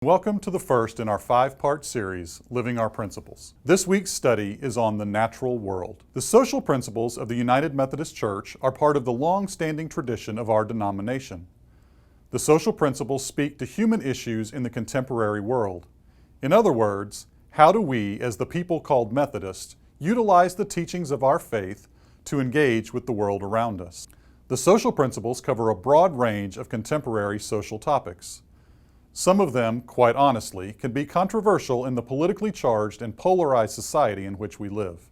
Welcome to the first in our 5-part series, Living Our Principles. This week's study is on the natural world. The social principles of the United Methodist Church are part of the long-standing tradition of our denomination. The social principles speak to human issues in the contemporary world. In other words, how do we, as the people called Methodists, utilize the teachings of our faith to engage with the world around us? The social principles cover a broad range of contemporary social topics. Some of them, quite honestly, can be controversial in the politically charged and polarized society in which we live.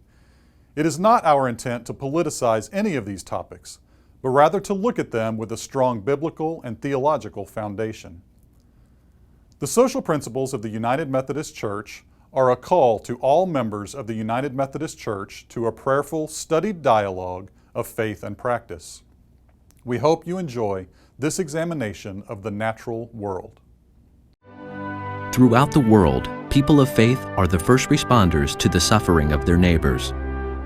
It is not our intent to politicize any of these topics, but rather to look at them with a strong biblical and theological foundation. The social principles of the United Methodist Church are a call to all members of the United Methodist Church to a prayerful, studied dialogue of faith and practice. We hope you enjoy this examination of the natural world. Throughout the world, people of faith are the first responders to the suffering of their neighbors,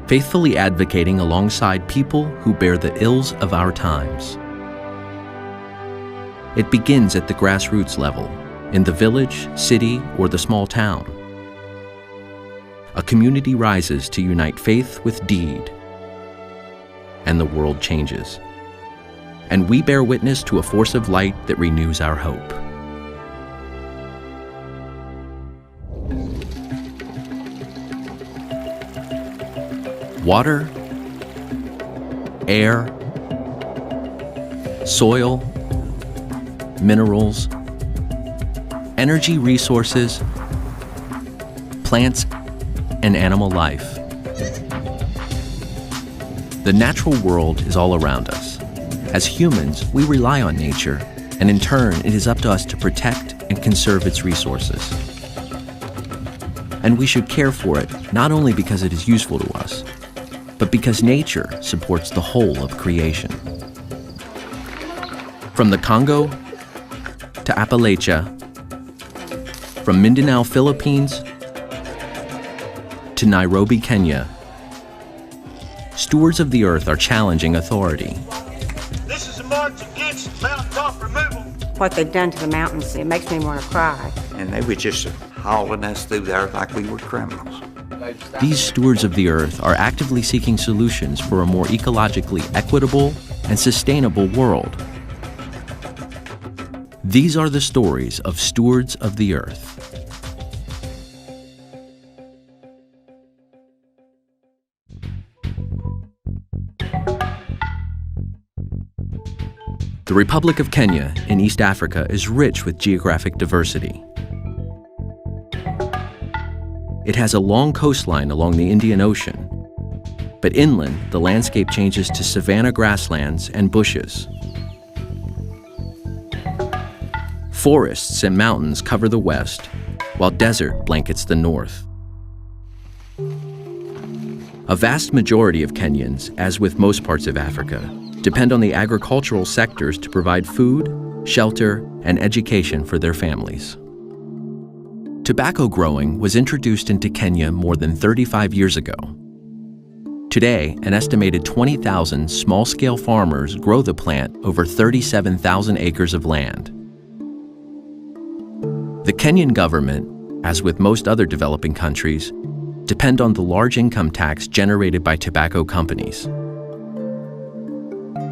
faithfully advocating alongside people who bear the ills of our times. It begins at the grassroots level, in the village, city, or the small town. A community rises to unite faith with deed, and the world changes. And we bear witness to a force of light that renews our hope. Water, air, soil, minerals, energy resources, plants, and animal life. The natural world is all around us. As humans, we rely on nature, and in turn, it is up to us to protect and conserve its resources. And we should care for it, not only because it is useful to us, but because nature supports the whole of creation. From the Congo to Appalachia, from Mindanao, Philippines to Nairobi, Kenya, stewards of the earth are challenging authority. This is a march against mountaintop removal. What they've done to the mountains, it makes me want to cry. And they were just hauling us through there like we were criminals. These stewards of the earth are actively seeking solutions for a more ecologically equitable and sustainable world. These are the stories of stewards of the earth. The Republic of Kenya in East Africa is rich with geographic diversity. It has a long coastline along the Indian Ocean, but inland, the landscape changes to savanna grasslands and bushes. Forests and mountains cover the west, while desert blankets the north. A vast majority of Kenyans, as with most parts of Africa, depend on the agricultural sectors to provide food, shelter, and education for their families. Tobacco growing was introduced into Kenya more than 35 years ago. Today, an estimated 20,000 small-scale farmers grow the plant over 37,000 acres of land. The Kenyan government, as with most other developing countries, depend on the large income tax generated by tobacco companies.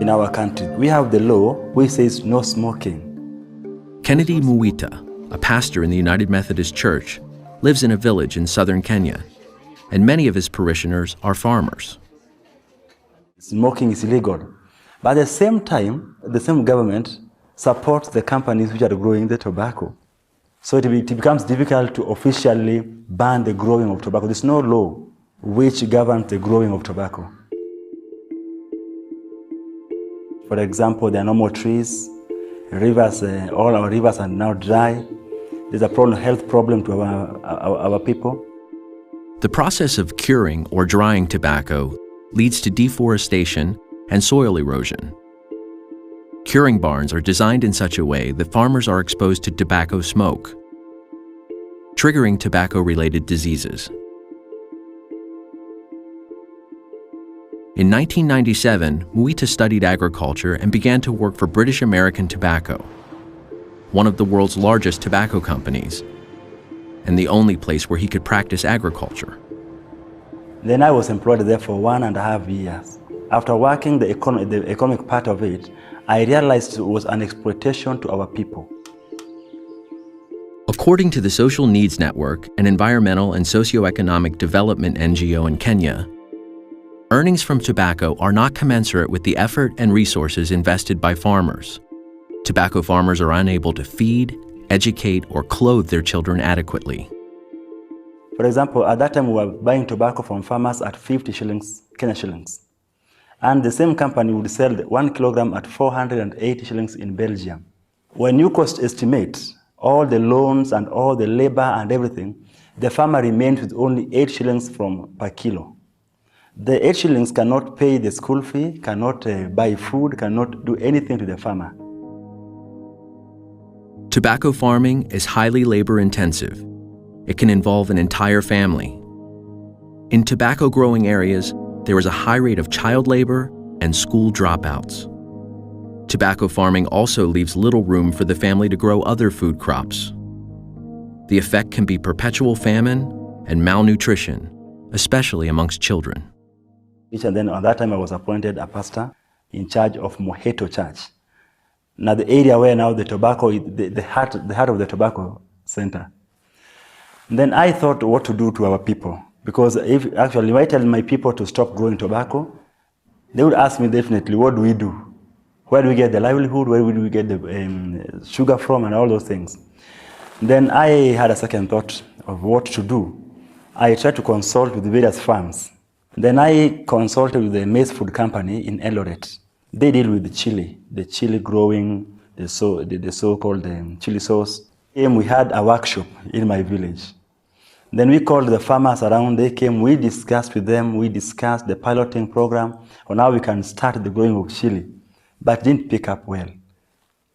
In our country, we have the law which says no smoking. Kennedy Muita, a pastor in the United Methodist Church, lives in a village in southern Kenya, and many of his parishioners are farmers. Smoking is illegal, but at the same time, the same government supports the companies which are growing the tobacco. So it becomes difficult to officially ban the growing of tobacco. There's no law which governs the growing of tobacco. For example, there are no more trees. Rivers, all our rivers are now dry. There's a health problem to our people. The process of curing or drying tobacco leads to deforestation and soil erosion. Curing barns are designed in such a way that farmers are exposed to tobacco smoke, triggering tobacco-related diseases. In 1997, Muita studied agriculture and began to work for British American Tobacco. one of the world's largest tobacco companies, and the only place where he could practice agriculture. Then I was employed there for 1.5 years. After working the economic part of it, I realized it was an exploitation to our people. According to the Social Needs Network, an environmental and socioeconomic development NGO in Kenya, earnings from tobacco are not commensurate with the effort and resources invested by farmers. Tobacco farmers are unable to feed, educate, or clothe their children adequately. For example, at that time we were buying tobacco from farmers at 50 shillings, Kenya shillings. And the same company would sell 1 kilogram at 480 shillings in Belgium. When you cost estimate all the loans and all the labor and everything, the farmer remains with only 8 shillings per kilo. The 8 shillings cannot pay the school fee, cannot buy food, cannot do anything to the farmer. Tobacco farming is highly labor-intensive. It can involve an entire family. In tobacco-growing areas, there is a high rate of child labor and school dropouts. Tobacco farming also leaves little room for the family to grow other food crops. The effect can be perpetual famine and malnutrition, especially amongst children. And then at that time I was appointed a pastor in charge of Moheto Church. Now the area where now the tobacco is the heart of the tobacco center. And then I thought what to do to our people. Because if I tell my people to stop growing tobacco, they would ask me definitely, what do we do? Where do we get the livelihood? Where do we get the sugar from and all those things? Then I had a second thought of what to do. I tried to consult with various farms. Then I consulted with the maize food company in Eldoret. They deal with the chili growing, the so-called chili sauce. And we had a workshop in my village. Then we called the farmers around, they came, we discussed with them, we discussed the piloting program, on how we can start the growing of chili. But it didn't pick up well.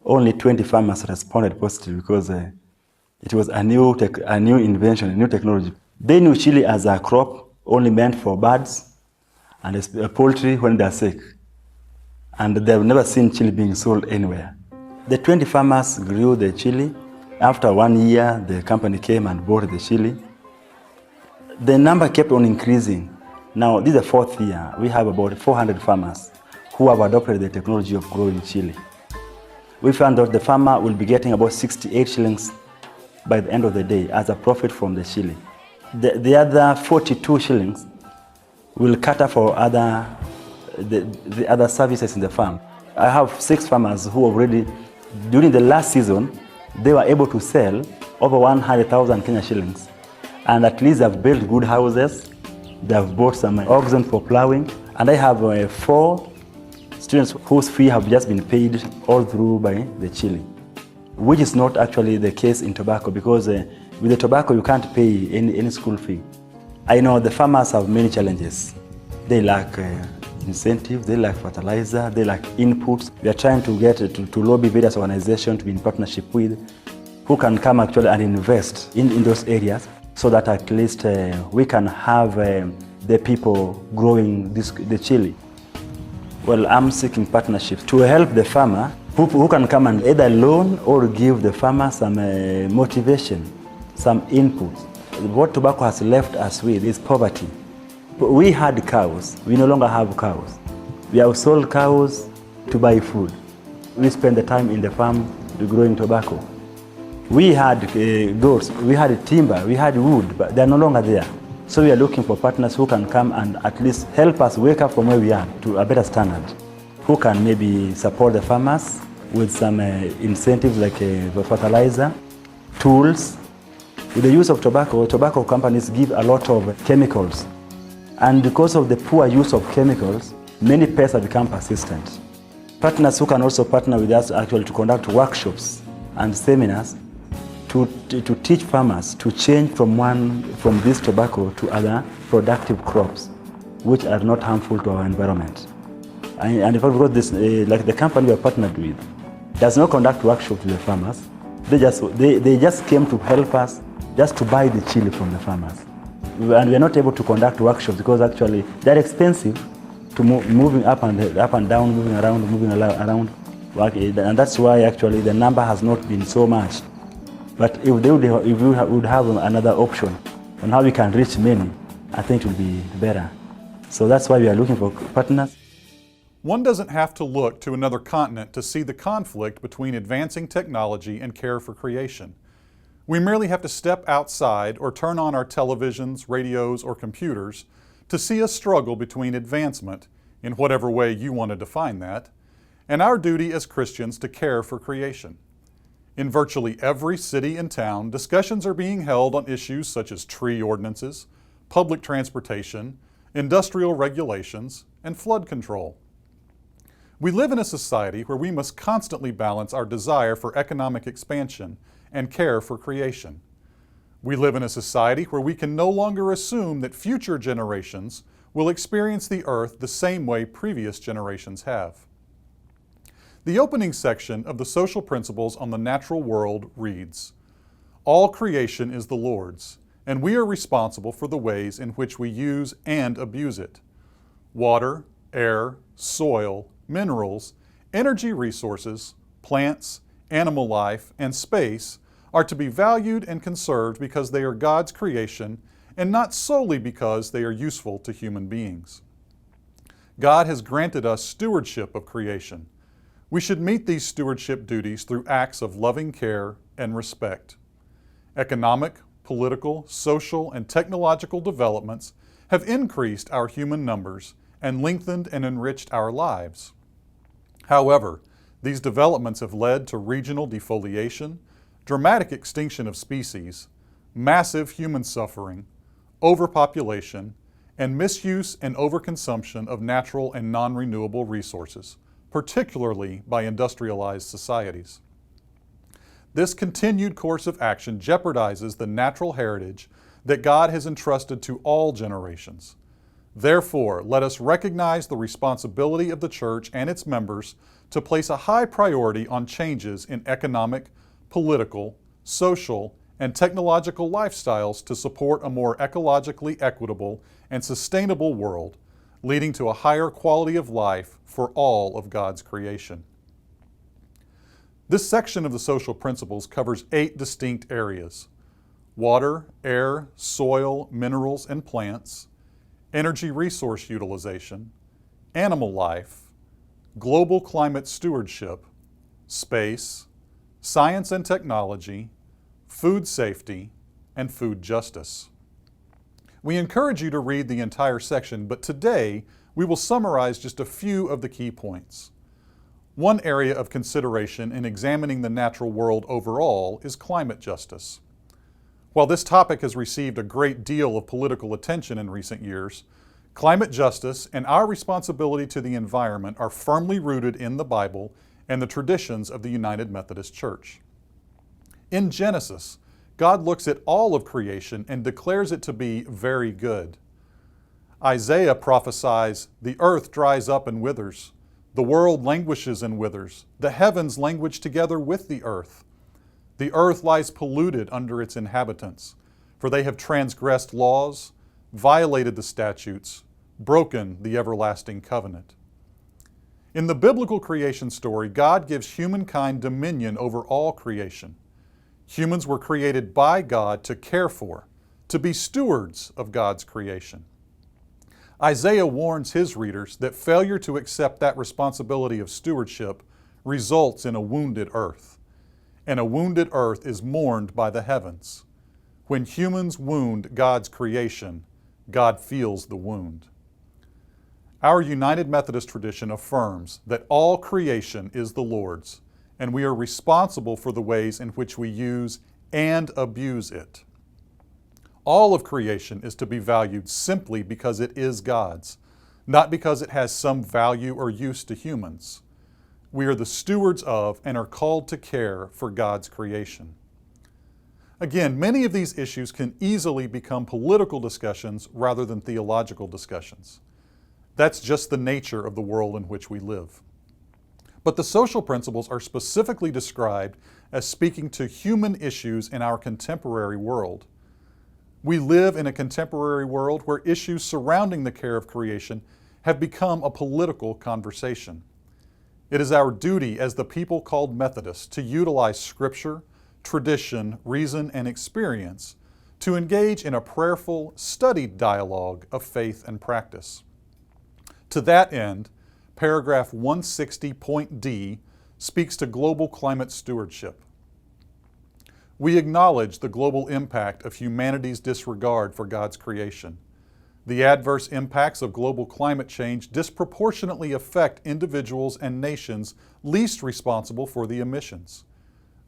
Only 20 farmers responded positively because it was a new invention, a new technology. They knew chili as a crop only meant for birds and poultry when they're sick. And they've never seen chili being sold anywhere. The 20 farmers grew the chili. After 1 year, the company came and bought the chili. The number kept on increasing. Now, this is the 4th year. We have about 400 farmers who have adopted the technology of growing chili. We found that the farmer will be getting about 68 shillings by the end of the day as a profit from the chili. The other 42 shillings will cater for the other services in the farm. I have 6 farmers who already, during the last season, they were able to sell over 100,000 Kenya shillings. And at least they've built good houses, they've bought some oxen for plowing, and I have 4 students whose fee have just been paid all through by the chili, which is not actually the case in tobacco, because with the tobacco you can't pay any school fee. I know the farmers have many challenges. They lack incentives, they lack fertilizer, they lack inputs. We are trying to get to lobby various organizations to be in partnership with, who can come actually and invest in those areas, so that at least we can have the people growing the chili. Well, I'm seeking partnerships to help the farmer who can come and either loan or give the farmer some motivation, some input. What tobacco has left us with is poverty. We had cows, we no longer have cows. We have sold cows to buy food. We spend the time in the farm growing tobacco. We had goats, we had timber, we had wood, but they're no longer there. So we are looking for partners who can come and at least help us wake up from where we are to a better standard. Who can maybe support the farmers with some incentives like fertilizer, tools. With the use of tobacco companies give a lot of chemicals. And because of the poor use of chemicals, many pests have become persistent. Partners who can also partner with us actually to conduct workshops and seminars to teach farmers to change from this tobacco to other productive crops, which are not harmful to our environment. And in fact, because this, like the company we are partnered with, does not conduct workshops with the farmers. They just came to help us just to buy the chili from the farmers. And we are not able to conduct workshops because actually they're expensive to moving up and down, moving around. And that's why actually the number has not been so much. But if we would have another option on how we can reach many, I think it would be better. So that's why we are looking for partners. One doesn't have to look to another continent to see the conflict between advancing technology and care for creation. We merely have to step outside or turn on our televisions, radios, or computers to see a struggle between advancement, in whatever way you want to define that, and our duty as Christians to care for creation. In virtually every city and town, discussions are being held on issues such as tree ordinances, public transportation, industrial regulations, and flood control. We live in a society where we must constantly balance our desire for economic expansion and care for creation. We live in a society where we can no longer assume that future generations will experience the earth the same way previous generations have. The opening section of the Social Principles on the Natural World reads, "All creation is the Lord's, and we are responsible for the ways in which we use and abuse it. Water, air, soil, minerals, energy resources, plants, animal life, and space are to be valued and conserved because they are God's creation and not solely because they are useful to human beings. God has granted us stewardship of creation. We should meet these stewardship duties through acts of loving care and respect. Economic, political, social, and technological developments have increased our human numbers and lengthened and enriched our lives. However, these developments have led to regional defoliation, dramatic extinction of species, massive human suffering, overpopulation, and misuse and overconsumption of natural and non-renewable resources, particularly by industrialized societies. This continued course of action jeopardizes the natural heritage that God has entrusted to all generations. Therefore, let us recognize the responsibility of the Church and its members to place a high priority on changes in economic, political, social, and technological lifestyles to support a more ecologically equitable and sustainable world, leading to a higher quality of life for all of God's creation." This section of the Social Principles covers 8 distinct areas: water, air, soil, minerals, and plants, energy resource utilization, animal life, global climate stewardship, space, science and technology, food safety, and food justice. We encourage you to read the entire section, but today we will summarize just a few of the key points. One area of consideration in examining the natural world overall is climate justice. While this topic has received a great deal of political attention in recent years, climate justice and our responsibility to the environment are firmly rooted in the Bible and the traditions of the United Methodist Church. In Genesis, God looks at all of creation and declares it to be very good. Isaiah prophesies, "The earth dries up and withers. The world languishes and withers. The heavens languish together with the earth. The earth lies polluted under its inhabitants, for they have transgressed laws, violated the statutes, broken the everlasting covenant." In the biblical creation story, God gives humankind dominion over all creation. Humans were created by God to care for, to be stewards of God's creation. Isaiah warns his readers that failure to accept that responsibility of stewardship results in a wounded earth. And a wounded earth is mourned by the heavens. When humans wound God's creation, God feels the wound. Our United Methodist tradition affirms that all creation is the Lord's, and we are responsible for the ways in which we use and abuse it. All of creation is to be valued simply because it is God's, not because it has some value or use to humans. We are the stewards of and are called to care for God's creation. Again, many of these issues can easily become political discussions rather than theological discussions. That's just the nature of the world in which we live. But the social principles are specifically described as speaking to human issues in our contemporary world. We live in a contemporary world where issues surrounding the care of creation have become a political conversation. It is our duty as the people called Methodists to utilize Scripture, tradition, reason, and experience to engage in a prayerful, studied dialogue of faith and practice. To that end, paragraph 160.d speaks to global climate stewardship. We acknowledge the global impact of humanity's disregard for God's creation. The adverse impacts of global climate change disproportionately affect individuals and nations least responsible for the emissions.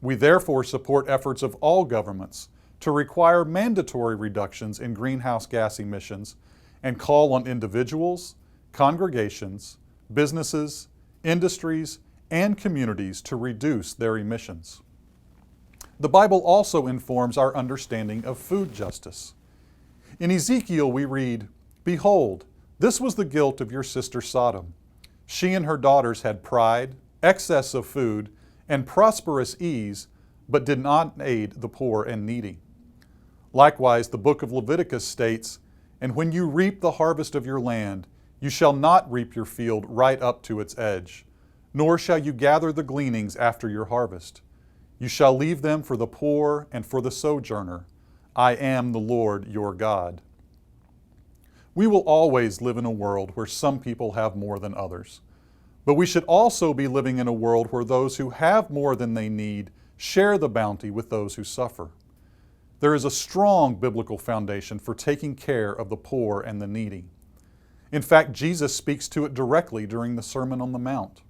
We therefore support efforts of all governments to require mandatory reductions in greenhouse gas emissions and call on individuals, congregations, businesses, industries, and communities to reduce their emissions. The Bible also informs our understanding of food justice. In Ezekiel we read, "Behold, this was the guilt of your sister Sodom. She and her daughters had pride, excess of food, and prosperous ease, but did not aid the poor and needy." Likewise, the book of Leviticus states, "And when you reap the harvest of your land, you shall not reap your field right up to its edge, nor shall you gather the gleanings after your harvest. You shall leave them for the poor and for the sojourner. I am the Lord your God." We will always live in a world where some people have more than others. But we should also be living in a world where those who have more than they need share the bounty with those who suffer. There is a strong biblical foundation for taking care of the poor and the needy. In fact, Jesus speaks to it directly during the Sermon on the Mount.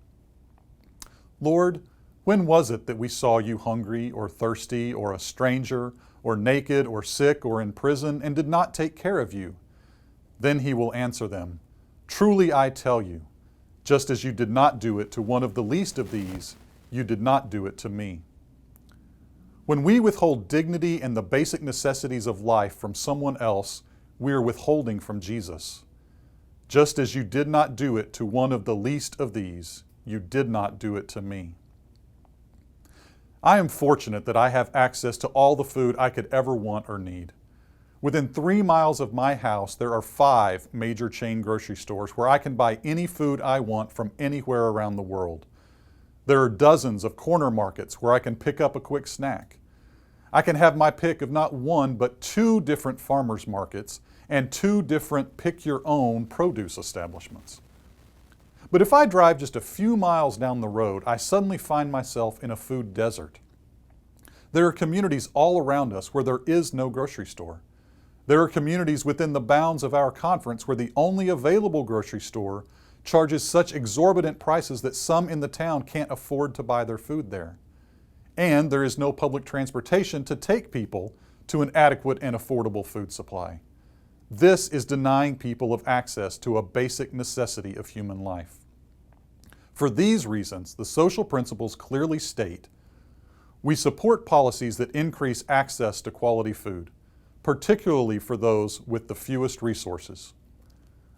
"Lord, when was it that we saw you hungry or thirsty or a stranger or naked or sick or in prison and did not take care of you?" Then he will answer them, "Truly I tell you, just as you did not do it to one of the least of these, you did not do it to me." When we withhold dignity and the basic necessities of life from someone else, we are withholding from Jesus. "Just as you did not do it to one of the least of these, you did not do it to me." I am fortunate that I have access to all the food I could ever want or need. Within 3 miles of my house, there are 5 major chain grocery stores where I can buy any food I want from anywhere around the world. There are dozens of corner markets where I can pick up a quick snack. I can have my pick of not 1 but 2 different farmers markets and 2 different pick-your-own produce establishments. But if I drive just a few miles down the road, I suddenly find myself in a food desert. There are communities all around us where there is no grocery store. There are communities within the bounds of our conference where the only available grocery store charges such exorbitant prices that some in the town can't afford to buy their food there. And there is no public transportation to take people to an adequate and affordable food supply. This is denying people of access to a basic necessity of human life. For these reasons, the social principles clearly state, we support policies that increase access to quality food, particularly for those with the fewest resources.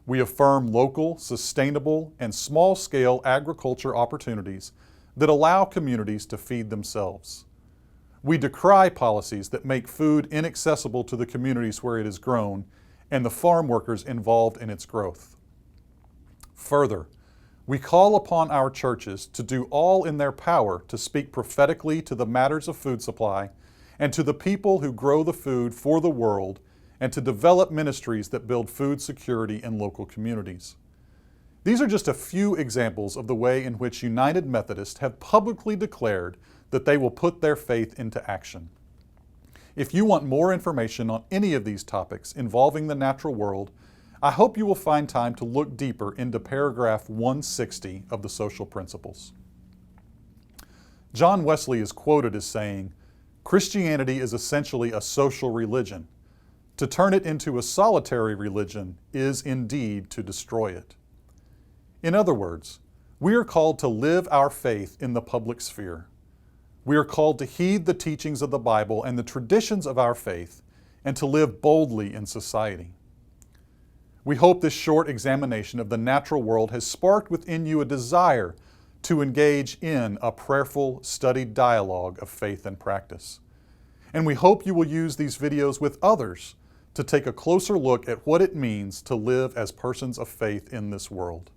We affirm local, sustainable, and small-scale agriculture opportunities that allow communities to feed themselves. We decry policies that make food inaccessible to the communities where it is grown and the farm workers involved in its growth. Further, we call upon our churches to do all in their power to speak prophetically to the matters of food supply and to the people who grow the food for the world, and to develop ministries that build food security in local communities. These are just a few examples of the way in which United Methodists have publicly declared that they will put their faith into action. If you want more information on any of these topics involving the natural world, I hope you will find time to look deeper into paragraph 160 of the Social Principles. John Wesley is quoted as saying, "Christianity is essentially a social religion. To turn it into a solitary religion is indeed to destroy it." In other words, we are called to live our faith in the public sphere. We are called to heed the teachings of the Bible and the traditions of our faith, and to live boldly in society. We hope this short examination of the natural world has sparked within you a desire to engage in a prayerful, studied dialogue of faith and practice. And we hope you will use these videos with others to take a closer look at what it means to live as persons of faith in this world.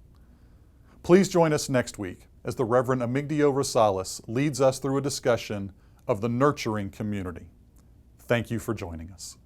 Please join us next week as the Reverend Amigdio Rosales leads us through a discussion of the nurturing community. Thank you for joining us.